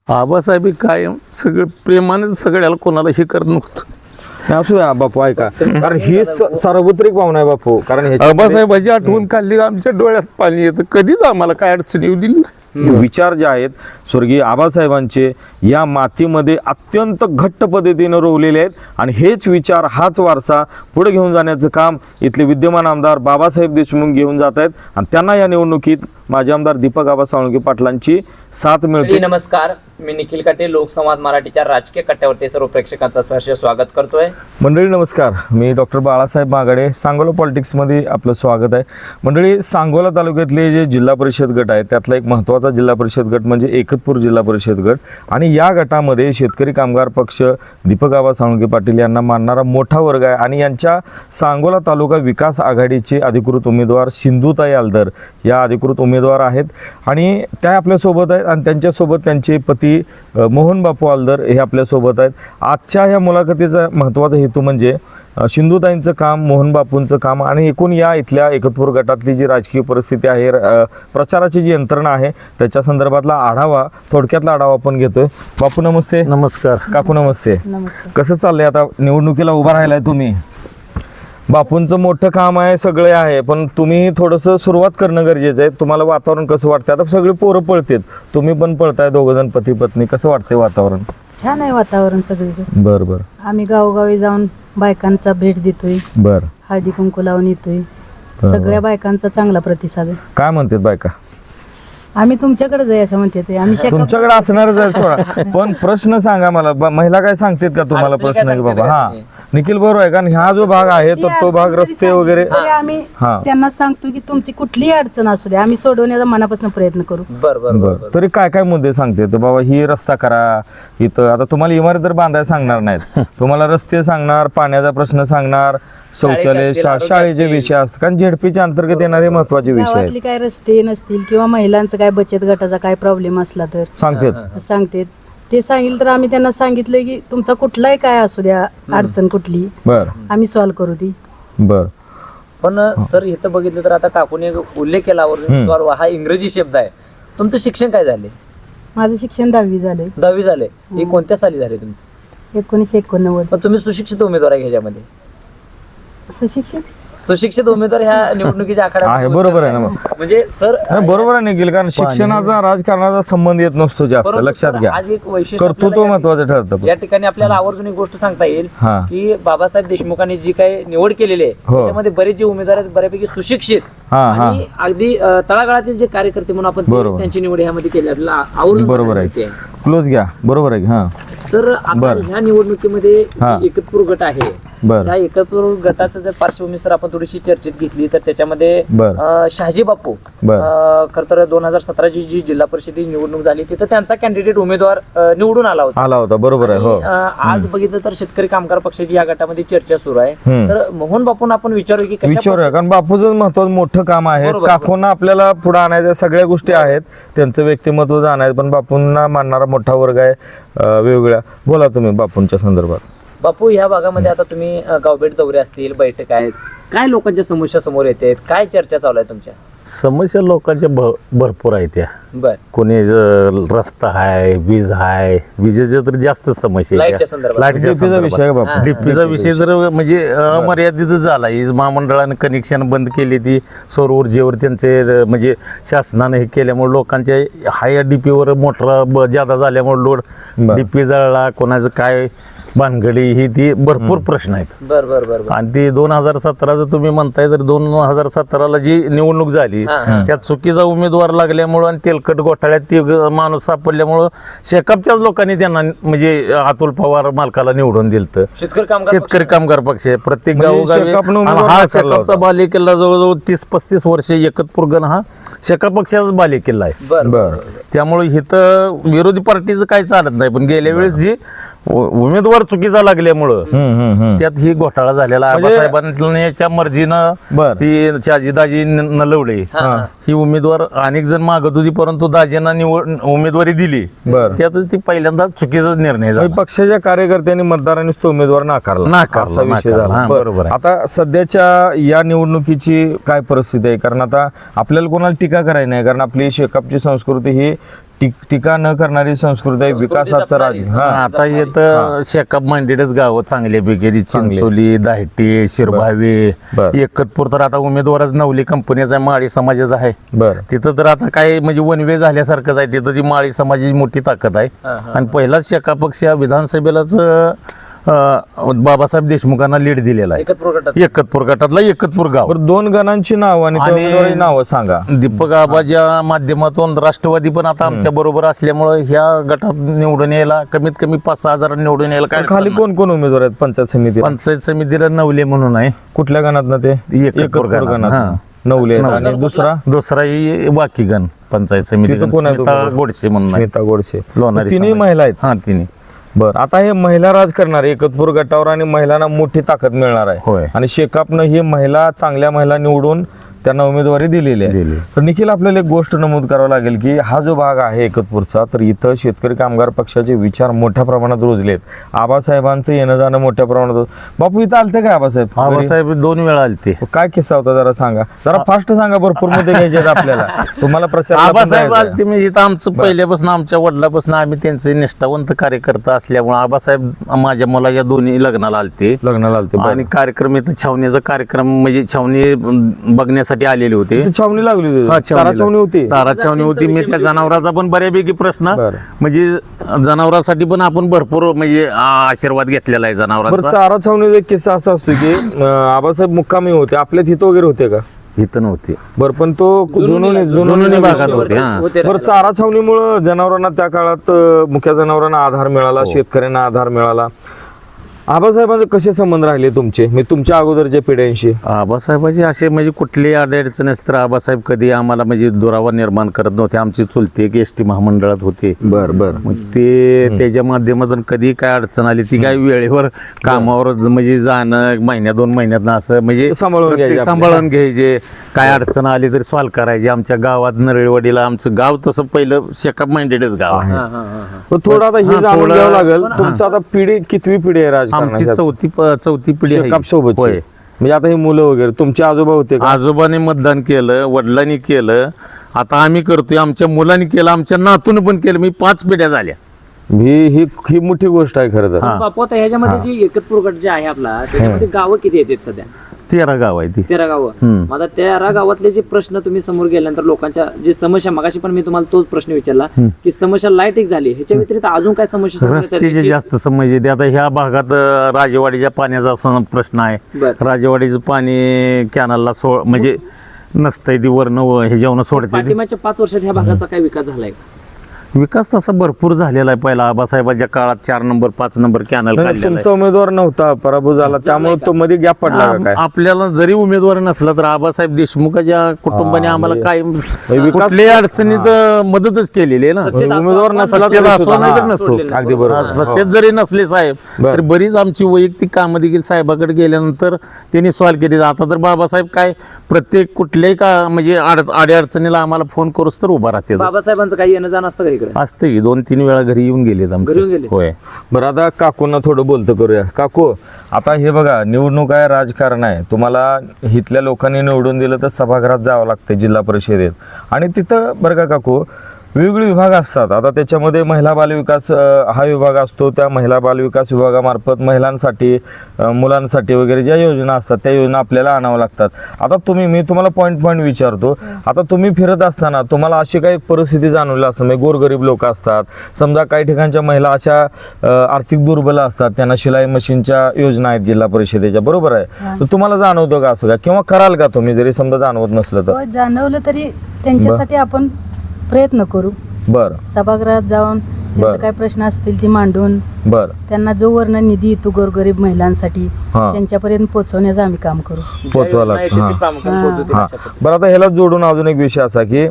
आबासाहेब कायम सगळं प्रेमानेच सगळ्याला कोणाला हे करत नव्हतं. नाही, असू द्या बापू ऐका, कारण ही सार्वत्रिक भावना आहे बापू. कारण आबासाहेबाची आठवण काढली आमच्या डोळ्यात पाणी येतं. कधीच आम्हाला काय अडचण येऊ दिली नाही. विचार जे आहेत स्वर्गीय आबासाहेबांचे या मातीमध्ये अत्यंत घट्ट पद्धतीने रोवलेले आहेत आणि हेच विचार, हाच वारसा पुढे घेऊन जाण्याचं काम इथले विद्यमान आमदार बाबासाहेब देशमुख घेऊन जात आहेत आणि त्यांना या निवडणुकीत माजी आमदार दीपक आबा साळुंखे पाटलांची साथ मिळते. नमस्कार, मी निखिल काटे, लोकसंवाद मराठीच्या राजकीय कट्ट्यावरती सर्व प्रेक्षकांचं सहर्ष स्वागत करतोय. मंडळी नमस्कार, मी डॉक्टर बाळासाहेब मागाडे, सांगोला पॉलिटिक्समध्ये आपलं स्वागत आहे. मंडळी, सांगोला तालुक्यातले जे जिल्हा परिषद गट आहे त्यातला एक महत्त्वाचा जिल्हा परिषद गट म्हणजे एकतपूर जिल्हा परिषद गट आणि या गटामध्ये शेतकरी कामगार पक्ष दीपक आबा साळुंखे पाटील यांना मानणारा मोठा वर्ग आहे आणि यांच्या सांगोला तालुका विकास आघाडीचे अधिकृत उमेदवार सिंधुताई आलदर या अधिकृत उमेदवार आहेत आणि त्या आपल्यासोबत आहेत आणि त्यांच्यासोबत त्यांचे पती मोहन बापू आलदर हे आपल्यासोबत आहेत. आजच्या ह्या मुलाखतीचा महत्त्वाचा हेतू म्हणजे सिंधुताईंचं काम, मोहन बापूंचं काम आणि एकूण या इथल्या एकतपूर गटातली जी राजकीय परिस्थिती आहे, प्रचाराची जी यंत्रणा आहे त्याच्या संदर्भातला आढावा, थोडक्यातला आढावा आपण घेतोय. बापू नमस्ते. नमस्कार. काकू नमस्ते. कसं चाललंय आता निवडणुकीला उभा राहिलाय तुम्ही? बापूंचं मोठं काम आहे, सगळे आहे, पण तुम्ही थोडंसं सुरुवात करणं गरजेचं आहे. तुम्हाला वातावरण कसं वाटतं? आता सगळे पोरं पळतात, तुम्ही पण पळताय, दोघंजण पती पत्नी. कसं वाटतंय वातावरण? छान आहे वातावरण सगळीकडे. बरं बरं. आम्ही गावोगावी जाऊन बायकांचा भेट देतोय, बरं. हळदी कुंकू लावून येतोय. सगळ्या बायकांचा चांगला प्रतिसाद आहे. काय म्हणतात बायका? आम्ही तुमच्याकडे जाय असं म्हणते ते. आम्ही तुमच्याकडे असणारच आहे सोडा, पण प्रश्न सांगा मला. महिला काय सांगतात का तुम्हाला अडचणी प्रश्न काय की बाबा? सांगतात हा का निखिल बरोबर आहे, कारण हा जो भाग आहे तर तो भाग रस्ते वगैरे. आम्ही हा. त्यांना सांगतो की तुमची कुठलीही अडचण असू दे, आम्ही सोडवण्याचा मनापासून प्रयत्न करू. बर बर बर बरं. तरी काय काय मुद्दे सांगते तर बाबा ही रस्ता करा इथं? आता तुम्हाला इमारत तर बांधायला सांगणार नाहीत, तुम्हाला रस्ते सांगणार, पाण्याचा प्रश्न सांगणार, शौचालय, शाळेचे विषय असतात, कारण झेडपीच्या अंतर्गत येणारे महत्वाचे विषय गावातली आहेत. काय रस्ते नसतील किंवा महिलांचं काय बचत गटाचा काय प्रॉब्लेम असला तर सांगतात. सांगते. ते सांगितलं तर आम्ही त्यांना सांगितलंय की तुमचा कुठलाही काय असू द्या अडचण कुठली, बर आम्ही सॉल्व्ह करू ती. बर. पण सर इथं बघितलं तर आता काकूने उल्लेख केला सॉल्व हा इंग्रजी शब्द आहे. तुमचं शिक्षण काय झाले? माझं शिक्षण 10वी झालंय. 10वी झाले. हे कोणत्या साली झाले तुमचं? 1989. पण तुम्ही सुशिक्षित उमेदवार आहे ह्याच्यामध्ये. सुशिक्षित उमेदवार ह्या निवडणुकीच्या आहे, आखाड्यात बरोबर आहे ना मग. म्हणजे सर नाही, बरोबर आहे निखिल, कारण शिक्षणाचा राजकारणाचा संबंध येत नसतो जास्त, बरोबर लक्षात सर, घ्या. आज एक वैशिष्ट्य कर्तृत्व आपल्याला महत्वाचं ठरतं. या ठिकाणी आपल्याला आवर्जून एक गोष्ट सांगता येईल हा. की बाबासाहेब देशमुखांनी जी काही निवड केलेली आहे हो. त्याच्यामध्ये बरेच जे उमेदवार आहेत बऱ्यापैकी सुशिक्षित हा, हा. आणि अगदी तळागाळातील जे कार्यकर्ते म्हणून आपण बरोबर. त्यांची निवड ह्यामध्ये केली आपल्याला आवर्जून बरोबर माहिती आहे. क्लोज घ्या, बरोबर आहे. हा. तर आता बरं. ह्या निवडणुकीमध्ये हा. जी एकतपूर गट आहे बरं. त्या एकतपूर गटाचं जर पार्श्वभूमी सर आपण थोडीशी चर्चेत घेतली तर त्याच्यामध्ये बरं. शहाजी बापू बरं. खर तर 2017ची जी जिल्हा परिषदेची निवडणूक झाली तिथं त्यांचा कॅन्डिडेट उमेदवार निवडून आला होता. बरोबर आहे. हो. आणि, आज बघितलं तर शेतकरी कामगार पक्षाची या गटामध्ये चर्चा सुरू आहे. हम्म. तर मोहन बापून आपण विचारू की कशा विचारूया, कारण बापूचं महत्वाचं मोठं काम आहे. बरोबर. काकूंना आपल्याला पुढे आणायचं, सगळ्या गोष्टी आहेत, त्यांचं व्यक्तिमत्व जाणायचं, पण बापूंना मानणारा मोठा वर्ग आहे वेगवेगळ्या. बोला तुम्ही बापूंच्या संदर्भात. बापू ह्या भागामध्ये आता तुम्ही गावभेट दौरे असतील, बैठक आहेत, काय लोकांच्या समस्या समोर येते, काय चर्चा चालू आहे तुमच्या? समस्या लोकांच्या भरपूर आहेत त्या. बर. कोणी रस्ता आहे, वीज आहे, विजेच्या तर जास्त समस्या आहे लाईटच्या त्या. संदर्भात. लाईटच्या डीपीचा विषय आहे संदर्भात. बापू. डीपीचा विषय जर म्हणजे अमर्यादित झाला, वीज महामंडळाने कनेक्शन बंद केली, ती सौर ऊर्जेवर त्यांचे म्हणजे शासनाने हे केल्यामुळे लोकांच्या हाय डीपीवर मोटर ज्यादा झाल्यामुळे लोड, बरं. डीपी जळला, कोणाचं काय भानगडी, ही ती भरपूर प्रश्न आहेत. बर बर बर बर. आणि ती 2017 तुम्ही म्हणताय तर 2017ला जी निवडणूक झाली त्यात चुकीचा उमेदवार लागल्यामुळं आणि तेलकट घोटाळ्यात ती माणूस सापडल्यामुळं शेकापच्याच लोकांनी त्यांना म्हणजे अतुल पवार मालकाला निवडून दिलं. शेतकरी कामगार पक्ष प्रत्येक म्हणजे गावोगावी. शेकापनं आणि उमेदवार हा नाकारला शेकापचा होता. बालेकिल्ला जवळजवळ 30-35 वर्ष एकतपूर गण हा शेकाप पक्षाचाच बालेकिल्ला आहे. बर बर. त्यामुळे इथं विरोधी पार्टीचं काही चालत नाही, पण गेल्या वेळेस जी उमेदवार चुकीचा लागल्यामुळं त्यात ही घोटाळा झालेला. आबासाहेबांच्या मर्जीनं बर. ती शहाजीदाजी नलवडे ही उमेदवार अनेक जण मागत होती, परंतु दाजींना उमेदवारी दिली. बर. त्यातच ती पहिल्यांदा चुकीचाच निर्णय झाला. पक्षाच्या कार्यकर्त्यांनी मतदारांनीच तो उमेदवार नाकारला असा विषय झाला. हा, बरोबर आहे. आता सध्याच्या या निवडणुकीची काय परिस्थिती आहे? कारण आता आपल्याला कोणाला टीका करायची नाही, कारण आपली शेकापची संस्कृती ही टीका न करणारी संस्कृती आहे, विकासाचा राज. हा आता येतं शेकाप मांडेडच गावं चांगल्यापैकी चिंचोली, दाहटी, शिरभावी, बर. एकतपूर तर आता उमेदवारच नवली कंपनीचा आहे, माळी समाजाचा आहे. बर तिथं तर आता काय म्हणजे वनवे झाल्यासारखंच आहे. तिथं ती माळी समाजाची मोठी ताकद आहे. आणि पहिलाच शेका पक्ष या विधानसभेलाच बाबासाहेब देशमुखांना लीड दिलेला आहे. एकतपूर गटातला एकतपूर गाव. बरं, 2 गणांची नावं आणि त्या उमेदवाराची नावं सांगा. दीपक आबाच्या माध्यमातून राष्ट्रवादी पण आता आमच्या बरोबर असल्यामुळे ह्या गटात निवडून यायला कमीत कमी 5-6 हजार निवडून यायला काय खाली कोण कोण उमेदवार आहेत पंचायत समिती? पंचायत समितीला नवले म्हणून आहे. कुठल्या गणात ते? एकतपूर गणात. गणात. हा. नवले आहेत. आणि दुसरा ही बाकी गण पंचायत समिती तिथं कोण आहे स्मिता तो? गोडसे म्हणून आहे. स्मिता गोडसे. लोणारी तिन्ही समाज. महिला आहेत. हा तिन्ही. बर, आता हे महिला राज करणार एकतपूर गटावर आणि महिलांना मोठी ताकद मिळणार आहे. होय. आणि शेकापनं ही महिला चांगल्या महिला निवडून त्यांना उमेदवारी दिलेली आहे. दिली. तर निखिल, आपल्याला एक गोष्ट नमूद करावं लागेल की हा जो भाग आहे एकतपूरचा, तर इथं शेतकरी कामगार पक्षाचे विचार मोठ्या प्रमाणात रुजलेत. आबासाहेबांचं येणं जाणं मोठ्या प्रमाणात होतं. बापू इथं आलते काय आबासाहेब? आबासाहेब 2 वेळा आलते. काय किस्सा होता जरा सांगा, जरा फास्ट सांगा, भरपूर मुद्दे घ्यायचे आहेत आपल्याला. तुम्हाला प्रचार आबासाहेब आलते म्हणजे इथं आमचं पहिल्यापासून आमच्या वडिलापासून आम्ही त्यांचे निष्ठावंत कार्यकर्ता असल्यामुळे आबासाहेब माझ्या मुलाच्या दोन्ही लग्नाला आलते. लग्नाला आलते. बरं. आणि कार्यक्रम इथं छावणीचा कार्यक्रम म्हणजे छावणी बघण्यासाठी आलेले होते. इथं छावणी लागली होती. हा, चारा छावणी होती. चारा छावणी होती. मी त्या जनावराचा पण बऱ्यापैकी प्रश्न बरं. म्हणजे जनावरांसाठी पण आपण भरपूर म्हणजे आशीर्वाद घेतलेला आहे बरं, जनावरांचा. चारा छावणीचा एक किस्सा असा असतो की आबासाहेब मुक्कामी होते, आपल्या तिथं वगैरे होते का? इथं नव्हते. बरं, पण तो जुनोनी भागात होते. हा. बरं, चारा छावणीमुळे जनावरांना त्या काळात मुख्य जनावरांना आधार मिळाला, शेतकऱ्यांना आधार मिळाला. आबासाहेबांचे कसे संबंध राहिले तुमचे, मी तुमच्या अगोदरच्या पिढ्यांशी? आबासाहेबाची असे म्हणजे कुठलीही अडचण असते तर आबासाहेब कधी आम्हाला म्हणजे दुरावा निर्माण करत नव्हते. आमची चुलते एक एसटी महामंडळात होते. बर मग ते त्याच्या माध्यमातून कधी काय अडचण आली ती काय वेळेवर कामावर म्हणजे जाणं महिन्या 2 महिन्यात असं म्हणजे सांभाळून प्रत्येक घ्यायचे सांभाळून घ्यायचे. काय अडचण आली तरी सॉल्व्ह करायची. आमच्या गावात नरळवाडीला आमचं गाव तसं पहिलं शेकाप माइंडेडच गाव आहे. पण थोडं आता हे हा, जाणून थोडं- घ्यावं लागेल, तुमचं आता पिढी कितवी पिढी आहे आमची राजकारणाची? चौथी पिढी आहे. शेकाप सोबत होय. म्हणजे आता ही मुलं वगैरे तुमचे आजोबा होते का? आजोबाने मतदान केलं, वडिलांनी केलं, आता आम्ही करतोय, आमच्या मुलांनी केलं, आमच्या नातून पण केलं. मी 5 पिढ्या झाल्या. ही मोठी गोष्ट आहे खरं तर. बापू, आता ह्याच्यामध्ये जी एकतपूर गट जे आहे आपला, त्याच्यामध्ये गावं किती येतात सध्या? 13 गाव आहे ती. 13 गावं. आता 13 गावातले जे प्रश्न तुम्ही समोर गेल्यानंतर लोकांच्या जे समस्या, मगाशी पण मी तुम्हाला तोच प्रश्न विचारला की समस्या लाईट एक झाली, ह्याच्या व्यतिरिक्त अजून काय समस्या समोर येतात? रस्त्याचे जास्त समस्या येते. आता ह्या भागात राजेवाडीच्या पाण्याचा असा प्रश्न आहे. बरं. राजेवाडीचं पाणी कॅनलला म्हणजे नसतंय, ती वरनं हे जेवण सोडते. पाठिंबाच्या 5 वर्षात ह्या भागाचा काय विकास झालाय? विकास तसा भरपूर झालेला आहे. पहिला आबासाहेबांच्या काळात 4 नंबर 5 नंबर कॅनल नाही, काढलेला तुमचा उमेदवार नव्हता, पराभव झाला, त्यामुळे तो मध्ये गॅप पडला का काय? आपल्याला जरी उमेदवार नसला तर आबासाहेब देशमुखाच्या कुटुंबाने आम्हाला काय विकास- कुठल्याही अडचणीत मदतच केलेली आहे ना. सत्तेत उमेदवार असो, नसला सत्तेत तरी असो सुद्धा. नाही तर हा, नसो. अगदी बरोबर. सत्तेत जरी नसले साहेब बरं. तर बरीच आमची वैयक्तिक कामं देखील साहेबाकडे गेल्यानंतर त्यांनी सॉल्व्ह केली. आता तर बाबासाहेब काय प्रत्येक कुठल्याही का म्हणजे अडचणीला आम्हाला फोन करूच तर उभा राहते. बाबासाहेबांचं काही येणं जाणं असतं का इकडे? असते की 2-3 वेळा घरी येऊन गेलेत घरी येऊन आमचे. गेले? होय. बरं, आता काकूंना थोडं बोलतं करूया. काकू, आता हे बघा, निवडणूक आहे, राजकारण आहे. तुम्हाला इथल्या लोकांनी निवडून दिलं तर सभागृहात जावं लागतं जिल्हा परिषदेत. आणि तिथं बरं का काकू, वेगवेगळे विभाग असतात. आता त्याच्यामध्ये महिला बालविकास हा विभाग असतो. त्या महिला बालविकास विभागामार्फत महिलांसाठी, मुलांसाठी वगैरे ज्या योजना असतात त्या योजना आपल्याला आणाव्या लागतात. आता मी तुम्हाला पॉईंट विचारतो. आता तुम्ही फिरत असताना तुम्हाला अशी काही परिस्थिती जाणवली असतं, म्हणजे गोरगरीब लोक असतात, समजा काही ठिकाणच्या महिला अशा आर्थिक दुर्बल असतात, त्यांना शिलाई मशीनच्या योजना आहेत जिल्हा परिषदेच्या, बरोबर आहे? तर तुम्हाला जाणवतं का असं का, किंवा कराल का तुम्ही जरी समजा जाणवत नसलं तर? हो, जाणवलं तरी त्यांच्यासाठी आपण प्रयत्न करू. बरं सभागृहात जाऊन त्यांचं बरं. काय प्रश्न असतील ते मांडून बरं त्यांना जो वर्ण निधी येतो गोरगरीब महिलांसाठी हा. त्यांच्यापर्यंत पोहोचवण्याचं आम्ही काम करू. पोचवा लागतं. हां. हां. बरं, आता ह्याला जोडून अजून एक विषय असा की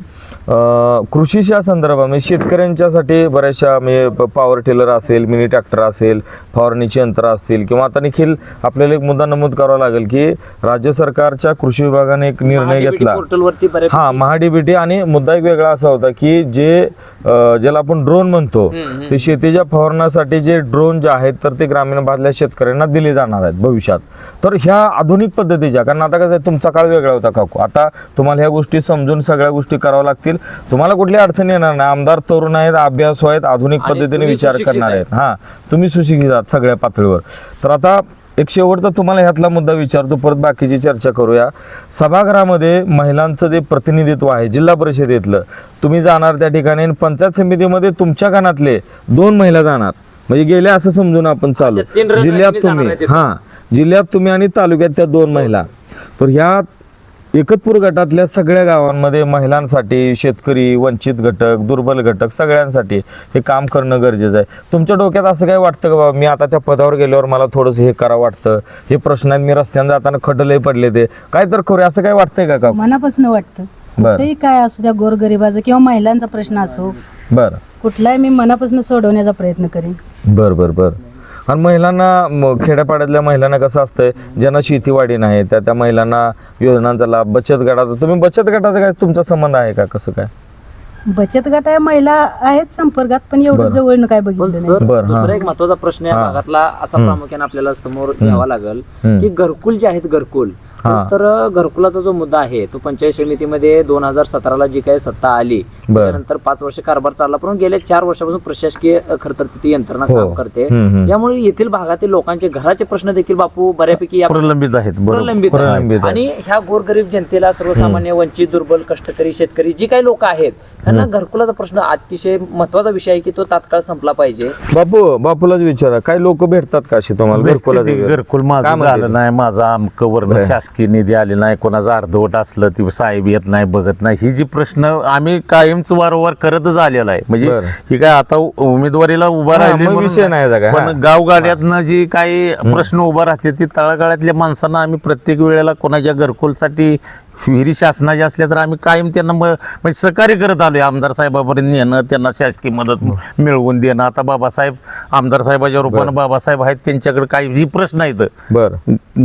कृषीच्या संदर्भात म्हणजे शेतकऱ्यांच्यासाठी बऱ्याचशा म्हणजे पॉवर टिलर असेल, मिनी ट्रॅक्टर असेल, फवारणीची यंत्र असतील, किंवा आता देखील आपल्याला एक मुद्दा नमूद करावा लागेल की राज्य सरकारच्या कृषी विभागाने एक निर्णय घेतला. पोर्टलवरती हा, महाडीबीटी. आणि मुद्दा एक वेगळा असा होता की ज्याला आपण ड्रोन म्हणतो, ते शेतीच्या फवारण्यासाठी जे ड्रोन जे आहेत तर ते ग्रामीण भागातल्या शेतकऱ्यांना दिले जाणार आहेत भविष्यात. तर ह्या आधुनिक पद्धतीच्या, कारण आता कसं आहे, तुमचा काळ वेगळा होता काकू, आता तुम्हाला ह्या गोष्टी समजून सगळ्या गोष्टी कराव्या लागतील. तुम्हाला कुठली अडचण येणार नाही. आमदार तरुण आहेत, अभ्यासू आहेत, आधुनिक आणि पद्धतीने तुम्ही विचार सुशिक्षित करणार आहे. आहेत. तुम्ही सुशिक्षित आहात सगळ्या पातळीवर. तर आता एक शेवटचा तुम्हाला ह्यातला मुद्दा विचारतो, परत बाकीची चर्चा करूया. सभागृहामध्ये महिलांचं जे प्रतिनिधित्व आहे जिल्हा परिषदेतलं, तुम्ही जाणार त्या ठिकाणी, पंचायत समितीमध्ये तुमच्या गणातले 2 महिला जाणार, म्हणजे गेल्या असं समजून आपण चालू. अच्छा, 3 रन जिल्ह्यात जाणार तुम्ही आहे तिथे. जिल्ह्यात तुम्ही आणि तालुक्यात त्या 2 महिला. तर ह्या एकतपूर गटातल्या सगळ्या गावांमध्ये महिलांसाठी, शेतकरी, वंचित घटक, दुर्बल घटक सगळ्यांसाठी हे काम करणं गरजेचं आहे. तुमच्या डोक्यात असं काय वाटतं का बाबा, मी आता त्या पदावर गेल्यावर मला थोडंसं हे करावं वाटतं, हे प्रश्न आहेत, मी रस्त्याने जाताना खड्डे पडले, ते काय तर करूया, असं काय वाटतंय का? मनापासून वाटतं. बरं. कुठेही काय असू द्या, गोरगरिबाचा किंवा महिलांचा प्रश्न असो, बरं कुठलाही मी मनापासून सोडवण्याचा प्रयत्न करेन. बरं. आणि महिलांना, खेड्यापाड्यातल्या महिलांना कसं असतंय, ज्यांना शेतीवाडी नाही त्या महिलांना योजनांचा लाभ, बचत गटाचा, तुम्ही बचत गटाचा काय तुमचा संबंध आहे का, कसं काय? बचत गट आहे, महिला आहेत संपर्कात, पण एवढं जवळ काय पण बघितलं नाही. सर, बरं, दुसरा एक महत्वाचा प्रश्न या भागातला असा प्रामुख्याने आपल्याला समोर घ्यावा लागेल की घरकुल जे आहेत, घरकुल, तर घरकुलाचा जो मुद्दा आहे तो पंचायत समितीमध्ये 2017ला जी काही सत्ता आली त्यानंतर 5 वर्ष कारभार चालला, पण गेल्या 4 वर्षापासून प्रशासकीय खरं तर तिथे यंत्रणा काम करते. यामुळे येथील भागातील लोकांचे घराचे प्रश्न देखील बापू बऱ्यापैकी प्रलंबित आहेत. प्रलंबित आहेत. आणि ह्या गोरगरीब जनतेला, सर्वसामान्य, वंचित, दुर्बल, कष्टकरी, शेतकरी जी काही लोक आहेत त्यांना घरकुलाचा प्रश्न अतिशय महत्वाचा विषय आहे की तो तात्काळ संपला पाहिजे. बापूलाच विचारा, काय लोक भेटतात का अशी तुम्हाला घरकुल माझं झालं नाही, माझा अमक वर्ण शासकीय निधी आले नाही, कोणाचं अर्धवट असलं ती साहेब येत नाही, बघत नाही, ही जी प्रश्न आम्ही कायमच वारंवार करतच आलेला आहे. म्हणजे ही काय आता उमेदवारीला उभा राहिली विषय नाही, पण गावगाड्यातनं जी काही प्रश्न उभा राहते ती तळागाळातल्या माणसांना आम्ही प्रत्येक वेळेला कोणाच्या घरकुलसाठी विहिरी शासनाच्या असल्या तर आम्ही कायम त्यांना म्हणजे सहकार्य करत आलोय. आमदार साहेबापर्यंत नेणं, त्यांना शासकीय मदत मिळवून देणं. आता बाबासाहेब, आमदार साहेबाच्या रूपानं बाबासाहेब आहेत, त्यांच्याकडे काही जी प्रश्न आहेत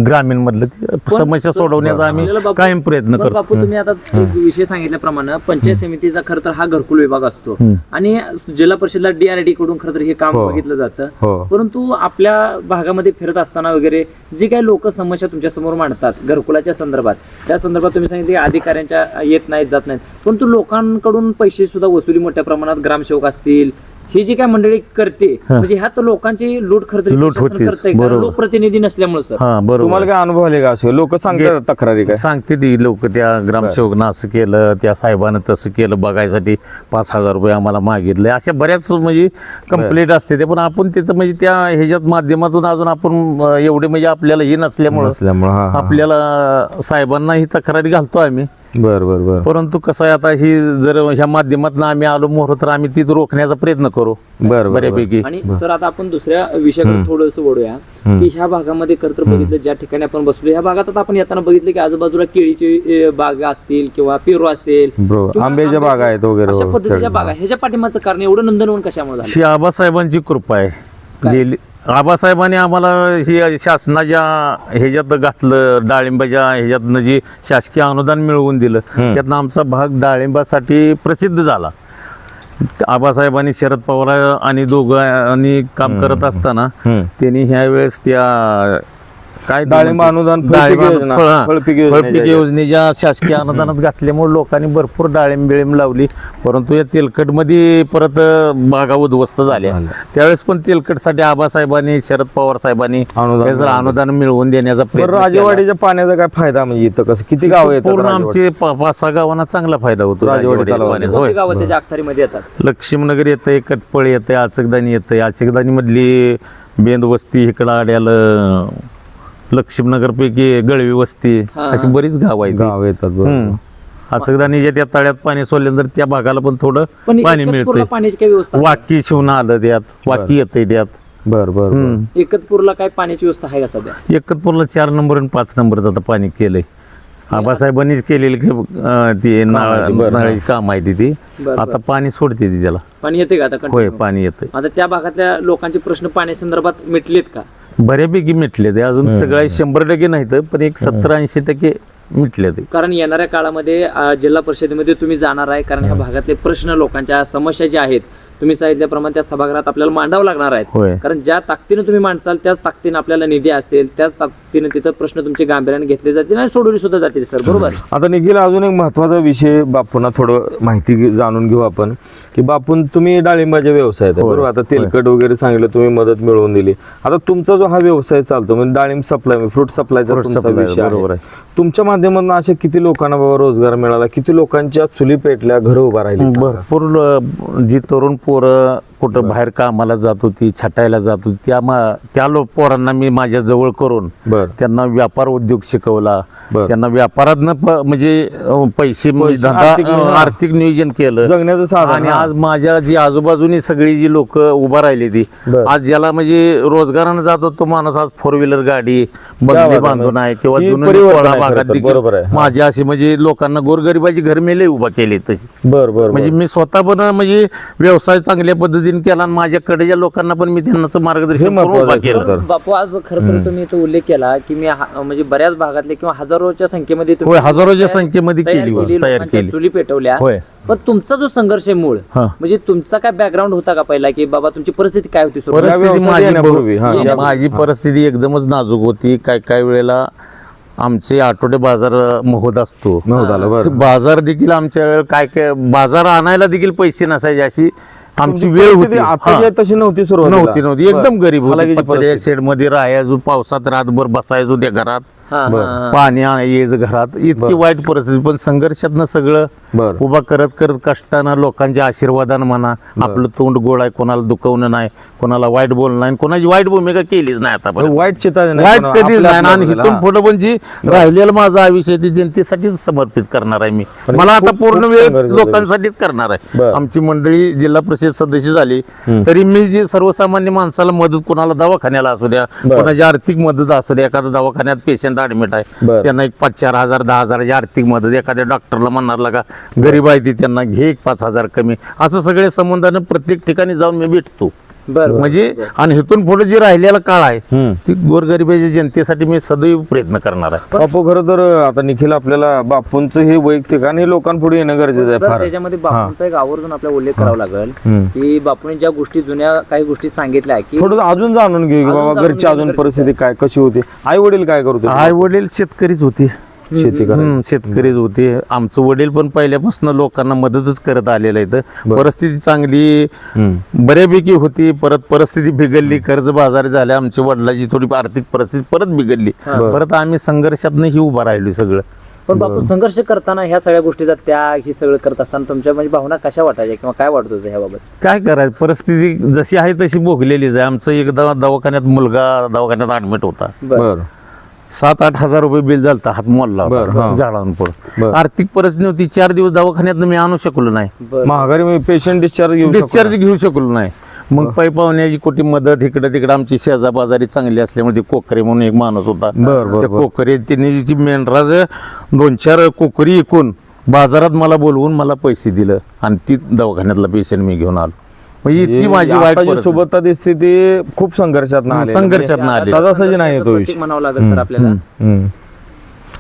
ग्रामीण मधलं समस्या सोडवण्याचा आम्ही कायम प्रयत्न करतो. बापू, तुम्ही आता एक विषय सांगितल्याप्रमाणे पंचायत समितीचा खरं तर हा घरकुल विभाग असतो आणि जिल्हा परिषदला DRD कडून खरं तर हे काम बघितलं जातं. परंतु आपल्या भागामध्ये फिरत असताना वगैरे जी काही लोक समस्या तुमच्या समोर मांडतात घरकुलाच्या संदर्भात, त्या संदर्भात तुम्ही सांगितले अधिकाऱ्यांच्या येत नाहीत, जात नाहीत, परंतु लोकांकडून पैसे सुद्धा वसुली मोठ्या प्रमाणात ग्रामसेवक असतील, ही जी काय मंडळी करते, म्हणजे ह्यात लोकांची लूट खरं करते लोकप्रतिनिधी नसल्यामुळे. सर, तुम्हाला काय अनुभव आले का असे लोक सांगतात तक्रारी, काय सांगते ती लोक, त्या ग्रामसेवकनं असं केलं, त्या साहेबानं तसं केलं, बघायसाठी 5,000 रुपये आम्हाला मागितले, अशा बऱ्याच म्हणजे कंप्लेंट असते ते. पण आपण तिथं म्हणजे त्या ह्याच्यात माध्यमातून अजून आपण एवढे म्हणजे आपल्याला हे नसल्यामुळं आपल्याला साहेबांना ही तक्रारी घालतो आम्ही. बरं. परंतु कसं आहे, आता ही जर ह्या माध्यमातून आम्ही आलो मोहर तर आम्ही ती रोखण्याचा प्रयत्न करू बऱ्यापैकी. आणि सर, आता आपण दुसऱ्या विषयाकडे थोडंसं वळूया की ह्या भागामध्ये खरं बघितलं, ज्या ठिकाणी आपण बसलो ह्या भागात आता आपण येताना बघितलं की आजूबाजूला केळीची बाग असतील किंवा पेरू असेल, आंब्याच्या बागा आहेत वगैरे, अशा पद्धतीच्या बागा. ह्याच्या पाठीमागचं कारण एवढं नंदनवन कशामुळे झालं? ही आबासाहेबांची कृपा आहे. गेली आबासाहेबांनी आम्हाला ही शासनाच्या ह्याच्यात घातलं, डाळिंबाच्या ह्याच्यातनं जी शासकीय अनुदान मिळवून दिलं, त्यातनं आमचा भाग डाळिंबासाठी प्रसिद्ध झाला. आबासाहेबांनी शरद पवार आणि दोघांनी काम करत असताना त्यांनी ह्या वेळेस त्या काय डाळिंब अनुदान, फळपीक योजनेच्या शासकीय अनुदानात घातल्यामुळे लोकांनी भरपूर डाळिंब लावली. परंतु या तेलकटमध्ये परत बागा उद्ध्वस्त झाल्या. त्यावेळेस पण तेलकटसाठी आबासाहेबांनी, शरद पवार साहेबांनी अनुदान मिळवून देण्याचा प्रयत्न. राजेवाडीच्या पाण्याचा काय फायदा, म्हणजे इथं कसं किती गाव येतात? पूर्ण आमचे 5-6 गावांना चांगला फायदा होतो राजेवाडी गावाच्या अखत्यारीमध्ये येतात. लक्ष्मीनगर येतंय, कटपळ येतंय, आचकदानी येतंय. आचकदानी मधली बेंद वस्ती, इकडं आड्याला लक्ष्मीनगर पैकी गळवी वस्ती, अशी बरीच गाव येतात. आचकदानीच्या त्या तळ्यात पाणी सोडल्यानंतर त्या भागाला पण थोडं पाणी मिळतंय. पाण्याची काय व्यवस्था? वाकी शिवून आलं त्यात, वाकी येतंय त्यात. बरं. एकतपूरला काय पाण्याची व्यवस्था आहे का सध्या? एकतपूरला 4 नंबर आणि 5 नंबरचं आता पाणी केलंय. आबासाहेबांनीच केलेली ती नाळाची काम आहे ती. आता पाणी सोडते ती, त्याला पाणी येते का आता? होय, पाणी येतंय. आता त्या भागातल्या लोकांचे प्रश्न पाण्यासंदर्भात मिटलेत का? बऱ्यापैकी मिटले ते. अजून सगळ्या 100% नाही तर पण एक 70-80% मिटले ते. कारण येणाऱ्या काळामध्ये जिल्हा परिषदेमध्ये तुम्ही जाणार आहे, कारण ह्या भागातले प्रश्न, लोकांच्या समस्या ज्या आहेत तुम्ही सांगितल्याप्रमाणे त्या सभागृहात आपल्याला मांडावं लागणार होय. आहेत. कारण ज्या ताकदीने तुम्ही मांडचाल त्याच ताकदीने आपल्याला निधी असेल, त्याच ताकदीने तिथं प्रश्न तुमचे गांभीर्याने घेतले जातील आणि सोडवले सुद्धा जातील सर. बरोबर. आता निखिल, अजून एक महत्वाचा विषय बापूंना थोडं माहिती जाणून घेऊ आपण, की बापून तुम्ही डाळिंबाच्या व्यवसायात आहे, बरोबर. आता तेलकट वगैरे सांगितलं, तुम्ही मदत मिळवून दिली. आता तुमचा जो हा व्यवसाय चालतो म्हणजे डाळिंब सप्लाय, फ्रूट सप्लायचा तुमचा विषय आहे. बरोबर आहे. तुमच्या माध्यमातून अशा किती लोकांना बाबा रोजगार मिळाला, किती लोकांच्या चुली पेटल्या, घर उभा राहिली? भरपूर जी तरुण पोरं कुठं बाहेर कामाला जात होती, छटायला जात होती, त्या पोरांना मी माझ्या जवळ करून बर. त्यांना व्यापार उद्योग शिकवला. बर. त्यांना व्यापारातनं म्हणजे पैसे आर्थिक नियोजन केलं, जगण्याचं साधन. आणि आज माझ्या जी आजूबाजूनी सगळी जी लोक उभा राहिली ती, बर. आज ज्याला म्हणजे रोजगारानं जात होतो माणूस, आज 4 व्हीलर गाडी बंगले बांधून आहे किंवा ही जुनं परिवर्तन कोळा आहे भागात खरं तर. देखील बरोबर आहे. माझ्या अशी म्हणजे लोकांना गोरगरिबाची घर मेले उभा केली तशी. बर बर म्हणजे मी स्वतः पण म्हणजे व्यवसाय चांगल्या पद्धतीने केला आणि माझ्याकडे ज्या लोकांना पण मी त्यांनाच हे मार्गदर्शन करून महत्त्वाचं उभा आहे केलं. खरं तर. बापू, आज खरं तर तुम्ही इथं उल्लेख केला की मी म्हणजे बऱ्याच भागातले किंवा हजारोच्या संख्येमध्ये तुम्ही होय, हजारोच्या संख्येमध्ये तयार केली, केली, तयार लोकांच्या केली. चुली पेटवल्या. होय. पण तुमचा जो संघर्ष आहे मूळ, हा. म्हणजे तुमचा काय बॅकग्राऊंड होता का पहिला, की बाबा तुमची परिस्थिती काय होती? परिस्थिती व्यवसायात येण्यापूर्वी, हा. माझी परिस्थिती एकदमच नाजूक होती. काय वेळेला आमचे आठवडे बाजार महोद असतो, ते बाजार देखील आमच्या वेळेला काय बाजार आणायला देखील पैसे नसायचे, अशी आमची वेळ होती. आता तशी नव्हती, सुरुवात नव्हती एकदम गरीब होती. शेड मध्ये राहायचो, पावसात रातभर बसायचो त्या घरात, पाणी यायचं घरात, इतकी वाईट परिस्थिती. पण संघर्षातनं सगळं उभा करत करत कष्टानं, लोकांच्या आशीर्वादानं म्हणा, आपलं तोंड गोड आहे, कोणाला दुखवणं नाही, कोणाला वाईट बोलणं नाही, कोणाची वाईट भूमिका केलीच नाही आतापर्यंत, वाईट वाईट कधीच नाही. आणि इथून पुढे पण जी राहिलेलं माझं आयुष्य ते जनतेसाठीच समर्पित करणार आहे मी. मला आता पूर्ण वेळ लोकांसाठीच करणार आहे. आमची मंडळी जिल्हा परिषद सदस्य झाली तरी मी जी सर्वसामान्य माणसाला मदत, कोणाला दवाखान्याला असू द्या, कोणाची आर्थिक मदत असू द्या, एखाद्या दवाखान्यात पेशंट ऍडमिट आहे त्यांना एक 5-4 हजार 10 हजाराची आर्थिक मदत, एखाद्या डॉक्टरला म्हणणार का गरीब आहे ती त्यांना घे 5,000 कमी, असं सगळे संबंधाने प्रत्येक ठिकाणी जाऊन मी भेटतो. म्हणजे आणि इथून पुढे जी राहिलेला काळ आहे ती गोरगरिबाच्या जनतेसाठी मी सदैव प्रयत्न करणार आहे. बापू, खरं तर आता निखिल, आपल्याला बापूंचं हे वैयक्तिक आणि लोकांपुढे येणं गरजेचं आहे फार. त्याच्यामध्ये बापूंचा एक आवर्जून आपल्याला उल्लेख करावा लागेल की बापूने ज्या गोष्टी, जुन्या काही गोष्टी सांगितल्या की थोडं अजून जाणून घेऊ की बाबा घरची अजून परिस्थिती काय, कशी होती, आई वडील काय करत होते? आई वडील शेतकरीच होते, शेती शेतकरीच होते. आमचं वडील पण पहिल्यापासून लोकांना मदतच करत आलेलं आहे. परिस्थिती चांगली बऱ्यापैकी होती, परत परिस्थिती बिघडली, कर्ज बाजारी झाल्या, आमच्या वडिलांची थोडी आर्थिक परिस्थिती परत बिघडली, परत आम्ही संघर्षातनंही उभा राहिलो सगळं. पण बापू, संघर्ष करताना ह्या सगळ्या गोष्टीचा त्याग, हे सगळं करत असताना तुमच्या म्हणजे भावना कशा वाटायच्या किंवा काय वाटत होतं ह्याबाबत? काय करायचं, परिस्थिती जशी आहे तशी भोगलेलीच आहे. आमचं एकदा दवाखान्यात मुलगा दवाखान्यात ऍडमिट होता, 7-8 हजार रुपये बिल झालं, हात मोडला झाडांपुढे, आर्थिक परिस्थिती नव्हती, 4 दिवस दवाखान्यात मी आणू शकलो नाही, महागारी पेशंट डिस्चार्ज घेऊ शकलो नाही. मग पै पाहुण्याची कुठे मदत, इकडे तिकडे आमची शेजाबाजारी चांगली असल्यामुळे कोकरे म्हणून एक माणूस होता, त्या कोकरे त्यांनी मेंढराज 2-4 कोकरी विकून बाजारात मला बोलवून मला पैसे दिलं आणि ती दवाखान्यातला पेशंट मी घेऊन आलो. म्हणजे इतकी माझी वाईट सोबत स्थिती खूप संघर्षात सहजासहजी नाही तो विषय म्हणावं लागेल सर आपल्याला.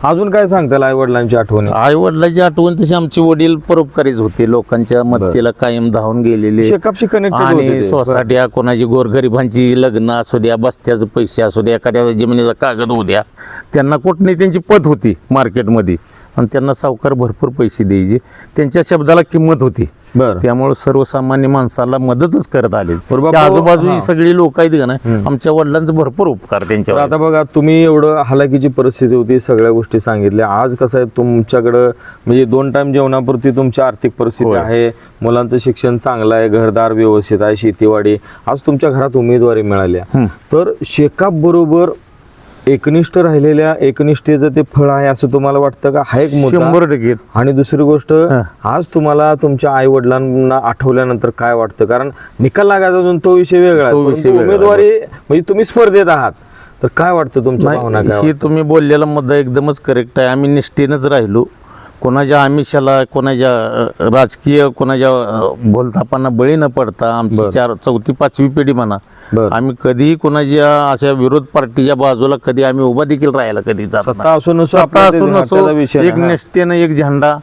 अजून काय सांगताल आई वडिलांची आठवणी? आई वडिलांची आठवण तशी आमचे वडील परोपकारीच होते, लोकांच्या मदतीला कायम धावून गेलेले, आणि सोसायट्या, कोणाची गोरगरिबांची लग्न असू द्या, बस्त्याचे पैसे असू द्या, एखाद्या जमिनीचा कागद होऊ द्या, त्यांना कुठली त्यांची पत होती मार्केटमध्ये आणि त्यांना सावकार भरपूर पैसे द्यायचे, त्यांच्या शब्दाला किंमत होती, त्यामुळे सर्वसामान्य माणसाला मदतच करत आले. आजूबाजूची सगळी लोक आहेत का नाही, आमच्या वडिलांचा भरपूर उपकार त्यांच्यावर. आता बघा, तुम्ही एवढं हालाकीची परिस्थिती होती, सगळ्या गोष्टी सांगितल्या, आज कसं आहे तुमच्याकडं म्हणजे 2 टाइम जेवणापुरती तुमची आर्थिक परिस्थिती आहे, मुलांचं शिक्षण चांगलं आहे, घरदार व्यवस्थित आहे, शेतीवाडी, आज तुमच्या घरात उमेदवारी मिळाल्या, तर शेकाप बरोबर एकनिष्ठ राहिलेल्या एकनिष्ठेचं ते फळ आहे असं तुम्हाला वाटतं का? हा एक 100%. आणि दुसरी गोष्ट, आज तुम्हाला तुमच्या आई वडिलांना आठवल्यानंतर काय वाटतं? कारण निकाल लागायचा अजून तो विषय वेगळा, उमेदवारी म्हणजे तुम्ही स्पर्धेत आहात, तर काय वाटतं तुमच्या भावना? तुम्ही बोललेला मुद्दा एकदमच करेक्ट आहे. आम्ही निष्ठेनंच राहिलो, कोणाच्या आमिषाला, कोणाच्या राजकीय, कोणाच्या भोलथापांना बळी न पडता आमची 4वी 5वी पिढी म्हणा, बरं. आम्ही कधीही कोणाच्या अशा विरोध पार्टीच्या बाजूला कधी आम्ही उभा देखील राहायला कधी जात नाही. सत्ता असो नसो, सत्ता आपल्या असो त्याचा नसो, विषय एक नाही. निष्ठेनं एक झेंडा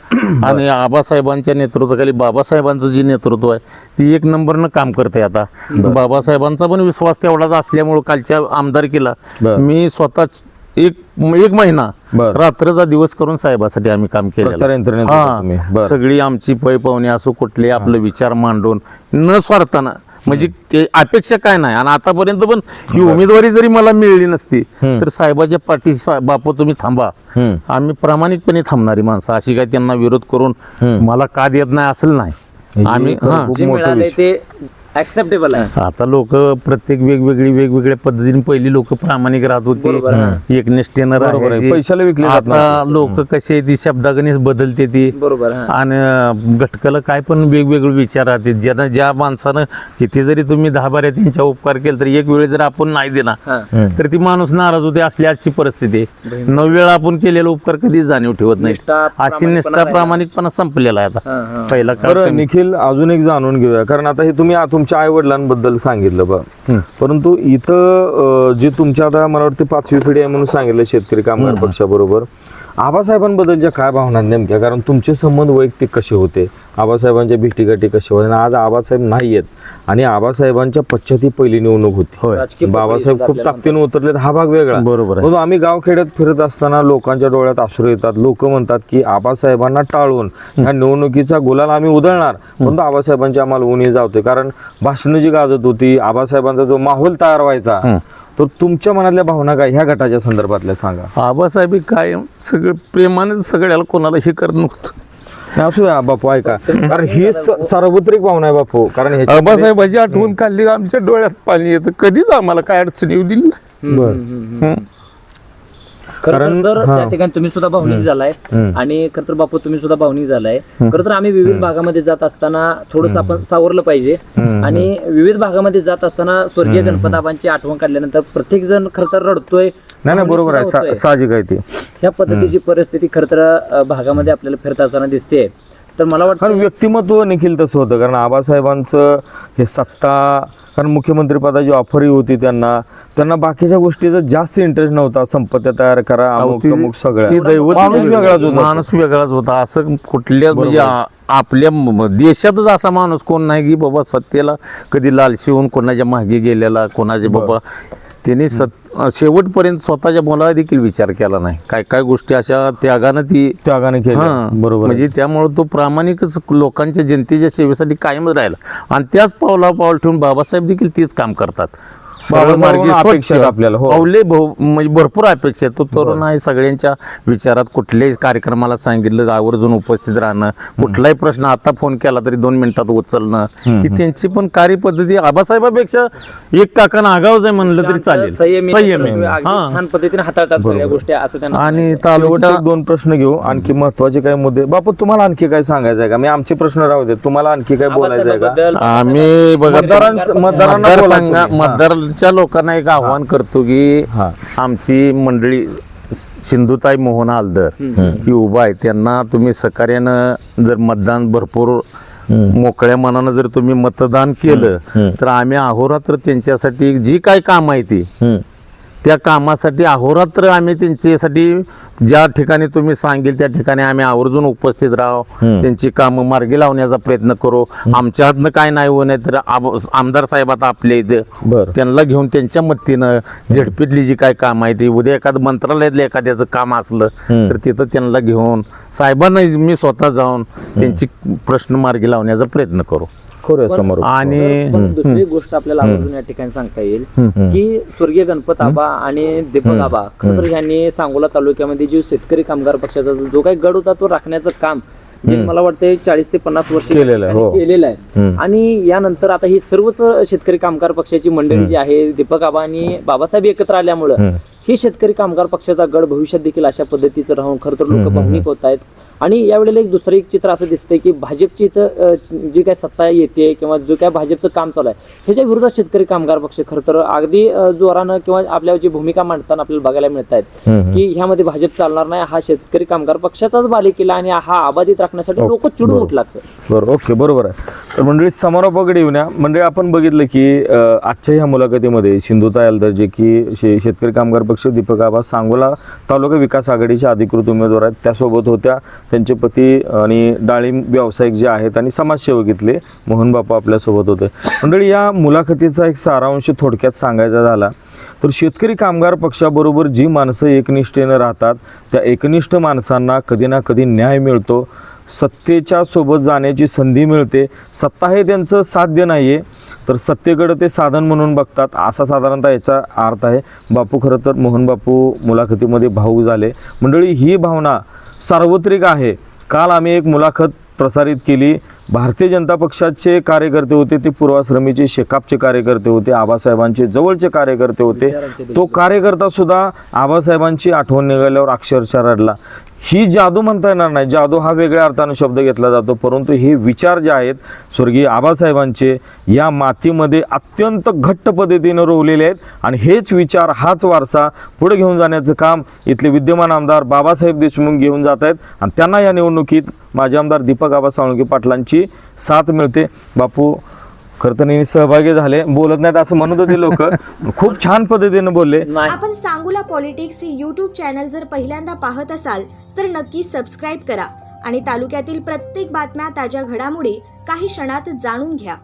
आणि आबासाहेबांच्या नेतृत्वाखाली बाबासाहेबांचं जे नेतृत्व आहे ती एक नंबरनं काम करते. आता बाबासाहेबांचा पण विश्वास तेवढाच असल्यामुळं कालच्या आमदारकीला बरं. मी स्वतः एक महिना बरं. रात्रचा दिवस करून साहेबासाठी आम्ही काम प्रचार यंत्रणेत होता तुम्ही. केलं. बरं. सगळी आमची पै पाहुणे असो कुठले आपले विचार मांडून न स्वार्थानं, म्हणजे ते अपेक्षा काय नाही. आणि आतापर्यंत पण ही उमेदवारी जरी मला मिळली नसती तर साहेबाच्या पाठी बापू तुम्ही थांबा, आम्ही प्रामाणिकपणे थांबणारी माणसं, अशी काय त्यांना विरोध करून मला का देत नाही असं नाही. आम्ही खूप जे मोठा मिळाले विषय. ते ऍक्सेप्टेबल आहे. आता लोक प्रत्येक वेगवेगळ्या पद्धतीने पहिली लोक प्रामाणिक राहत होती, एकनिष्ठेनं बरोबर आहे. राहायची. पैशाला विकले जात आता लोक कसे ती शब्दागणित बदलते ती, बरोबर हा. आणि घटकाला काय पण वेगवेगळे विचार राहते. ज्या माणसानं किती जरी तुम्ही 10-12 त्यांच्या उपकार केले तरी एक वेळ जर आपण नाही देणार हा. तर ती माणूस नाराज होते. असली आजची परिस्थिती आहे. 9 वेळा आपण केलेला उपकार कधीच जाणीव ठेवत नाही. निष्ठा, अशी निष्ठा प्रामाणिकपणा प्रामाणिकपणा संपलेला आहे हा, आता. हा. पहिला काळ बरं कमी. निखिल, अजून एक जाणून घेऊया, कारण आता हे तुम्ही तुमच्या आई वडिलांबद्दल सांगितलं बा, परंतु इथं जे तुमच्या आता मला वाटतं 5वी पिढी आहे म्हणून सांगितलं शेतकरी कामगार पक्षाबरोबर, आबासाहेबांबद्दलच्या काय भावना नेमक्या, कारण तुमचे संबंध वैयक्तिक कसे होते, आबासाहेबांच्या भेटीगाठी कशा होत्या, आज आबासाहेब नाही आहेत आणि आबासाहेबांच्या पश्चात ही पहिली निवडणूक होती. होय. राजकीय बाबासाहेब खूप आपल्याला ताकदीने उतरलेत, हा भाग वेगळा. बरोबर आहे. म्हणून आम्ही गावखेड्यात फिरत असताना लोकांच्या डोळ्यात अश्रू येतात. लोक म्हणतात की आबासाहेबांना टाळून या निवडणुकीचा गुलाल आम्ही उधळणार, परंतु आबासाहेबांची आम्हाला उणी जावते, कारण भाषणं जी गाजत होती, आबासाहेबांचा जो माहोल तयार व्हायचा, तर तुमच्या मनातल्या भावना काय ह्या गटाच्या संदर्भातल्या सांगा. आबासाहेब काय सगळं प्रेमाने सगळ्याला कोणाला हे करत नव्हतं. नाही, असू द्या बापू, ऐका, कारण ही सार्वत्रिक भावना आहे बापू, कारण ह्याच्यामध्ये- आबासाहेबाची आठवण काढली आमच्या डोळ्यात पाणी येतं. कधीच आम्हाला काय अडचण येऊ दिली नाही. बरं. खरं तर त्या ठिकाणी तुम्ही सुद्धा भावनिक झालाय आणि खरं तर बापू तुम्ही सुद्धा भावनिक झालाय. खरं तर आम्ही विविध भागामध्ये जात असताना थोडंसं आपण सावरलं पाहिजे आणि विविध भागामध्ये जात असताना स्वर्गीय गणपताबांची आठवण काढल्यानंतर प्रत्येक जण खरं तर रडतोय. नाही बरोबर आहे, साहजिक आहे ते. ह्या पद्धतीची परिस्थिती खरं तर भागामध्ये आपल्याला फिरत असताना दिसते. तर मला वाटतं कारण व्यक्तिमत्व निखिल तसं होतं, कारण आबासाहेबांचं हे सत्ता, कारण मुख्यमंत्री पदाची ऑफरही होती त्यांना बाकीच्या गोष्टीचा जास्त इंटरेस्ट नव्हता. संपत्ती तयार करा, अमुक तमुक सगळ्या, ती दैवत माणूस वेगळाच होता. माणूस वेगळाच होता. असं कुठल्या म्हणजे आपल्या देशातच असा माणूस कोण नाही की बाबा सत्तेला कधी लालशी होऊन कोणाच्या मागे गेलेला, कोणाचे बाबा त्यांनी शेवटपर्यंत स्वतःच्या मुलाला देखील विचार केला नाही. काय काय गोष्टी अशा त्यागाने केलं. बरोबर, म्हणजे त्यामुळे तो प्रामाणिकच लोकांच्या जनतेच्या सेवेसाठी कायमच राहिला. आणि त्याच पावलावर पाऊल ठेवून बाबासाहेब देखील तेच काम करतात. बाबासाहेबांना अपेक्षा आहेत आपल्याला. हो. पावले म्हणजे भरपूर अपेक्षा आहेत. तो तरुण आहे, सगळ्यांच्या विचारात कुठल्याही कार्यक्रमाला सांगितलं आवर्जून उपस्थित राहणं, कुठलाही प्रश्न आता फोन केला तरी 2 मिनिटात उचलणं, ही त्यांची पण कार्यपद्धती आबासाहेबापेक्षा एक काकांना आगावच आहे म्हणलं तरी चालेल. संयमी. हा. छान पद्धतीने हाताळतात सगळ्या गोष्टी असं त्यांना. आणि शेवटचे तालुका 2 प्रश्न घेऊ, आणखी महत्वाचे काय मुद्दे. बापू तुम्हाला आणखी काय सांगायचं आहे का? मी आमचे प्रश्न राहू दे, तुम्हाला आणखी काय बोलायचं आहे का? आबासाहेबाबद्दल आम्ही बघा मतदारांना बोला तुम्ही. मतदारांच्या लोकांना एक आव्हान करतो की आमची मंडळी सिंधुताई मोहन आलदर ही उभा आहे, त्यांना तुम्ही सहकार्यानं जर मतदान भरपूर मोकळ्या मनानं जर तुम्ही मतदान केलं तर आम्ही अहोरात्र त्यांच्यासाठी जी काय काम आहे ती त्या कामासाठी अहोरात्र आम्ही त्यांच्यासाठी ज्या ठिकाणी तुम्ही सांगेल त्या ठिकाणी आम्ही आवर्जून उपस्थित राहू, त्यांची कामं मार्गी लावण्याचा प्रयत्न करू. आमच्या हातनं काय नाही होणे तर आमदार साहेब आता आपल्या इथं त्यांना घेऊन त्यांच्या मदतीनं झडपीतली जी काय काम आहे ती, उद्या एखादं मंत्रालयातलं एखाद्याचं काम असलं तर तिथं त्यांना घेऊन साहेबांना मी स्वतः जाऊन त्यांची प्रश्न मार्गी लावण्याचा प्रयत्न करू. समोर. आणि पण दुसरी गोष्ट आपल्याला आवर्जून या ठिकाणी सांगता येईल की स्वर्गीय गणपत आबा आणि दीपक आबा खरं तर यांनी सांगोला तालुक्यामध्ये जो शेतकरी कामगार पक्षाचा जो काही गड होता तो राखण्याचं काम मला वाटतं 40 ते 50 वर्ष केलेलं आहे. आणि यानंतर आता ही सर्वच शेतकरी कामगार पक्षाची मंडळी जी आहे, दीपक आबा आणि बाबासाहेब एकत्र आल्यामुळं हे शेतकरी कामगार पक्षाचा गड भविष्यात देखील अशा पद्धतीचं राहून खरं तर लोक भावनिक होत आहेत. आणि यावेळेला एक दुसरं एक चित्र असं दिसतंय की भाजपची इथं जी काय सत्ता येते किंवा जो काय भाजपचं काम चालू आहे ह्याच्या विरोधात शेतकरी कामगार पक्ष खरं तर अगदी जोरानं किंवा आपल्या जी भूमिका मांडताना आपल्याला बघायला मिळत आहेत की ह्यामध्ये भाजप चालणार नाही, हा शेतकरी कामगार पक्षाचाच बालेकिल्ला आणि हा आबाधित राखण्यासाठी लोक चिडून उठलाच. बरोबर, ओके, बरोबर आहे. तर मंडळी समारोपाकडे येऊन या. मंडळी आपण बघितलं की आजच्या ह्या मुलाखतीमध्ये सिंधुताई आलदर जे की शेतकरी कामगार पक्ष दीपक आबा सांगोला तालुका विकास आघाडीच्या अधिकृत उमेदवार आहेत, त्यासोबत होत्या त्यांचे पती आणि डाळिंब व्यावसायिक जे आहेत आणि समाजसेवक इथले मोहन बापू आपल्यासोबत होते. मंडळी या मुलाखतीचा एक सारांश थोडक्यात सांगायचा झाला तर शेतकरी कामगार पक्षाबरोबर जी माणसं एकनिष्ठेनं राहतात त्या एकनिष्ठ माणसांना कधी ना कधी न्याय मिळतो, सत्तेच्या सोबत जाण्याची संधी मिळते. सत्ता हे त्यांचं साध्य नाही आहे तर सत्तेकडे ते साधन म्हणून बघतात, असा साधारणतः याचा अर्थ आहे. बापू खरं तर मोहन बापू मुलाखतीमध्ये भावूक झाले. मंडळी ही भावना सार्वत्रिक आहे. काल आम्ही एक मुलाखत प्रसारित केली, भारतीय जनता पक्षाचे कार्यकर्ते होते, ते पूर्वाश्रमीचे शेकापचे कार्यकर्ते होते, आबासाहेबांचे जवळचे कार्यकर्ते होते. तो कार्यकर्ता सुद्धा आबासाहेबांची आठवण निघाल्यावर अक्षरशः रडला. ही जादू म्हणता येणार नाही, जादू हा वेगळ्या अर्थानं शब्द घेतला जातो, परंतु हे विचार जे आहेत स्वर्गीय आबासाहेबांचे या मातीमध्ये अत्यंत घट्ट पद्धतीनं रोवलेले आहेत आणि हेच विचार, हाच वारसा पुढे घेऊन जाण्याचं काम इथले विद्यमान आमदार बाबासाहेब देशमुख घेऊन जात आहेत आणि त्यांना या निवडणुकीत माजी आमदार दीपक आबा साळुंखे पाटलांची साथ मिळते. बापू खरं तर नेहमी सहभागी झाले, बोलत नाहीत असं म्हणत होते लोक, खूप छान पद्धतीने बोलले. आपण सांगोला पॉलिटिक्स हे यूट्यूब चॅनल जर पहिल्यांदा पाहत असाल तर नक्की सबस्क्राईब करा आणि तालुक्यातील प्रत्येक बातम्या, ताज्या घडामोडी काही क्षणात जाणून घ्या.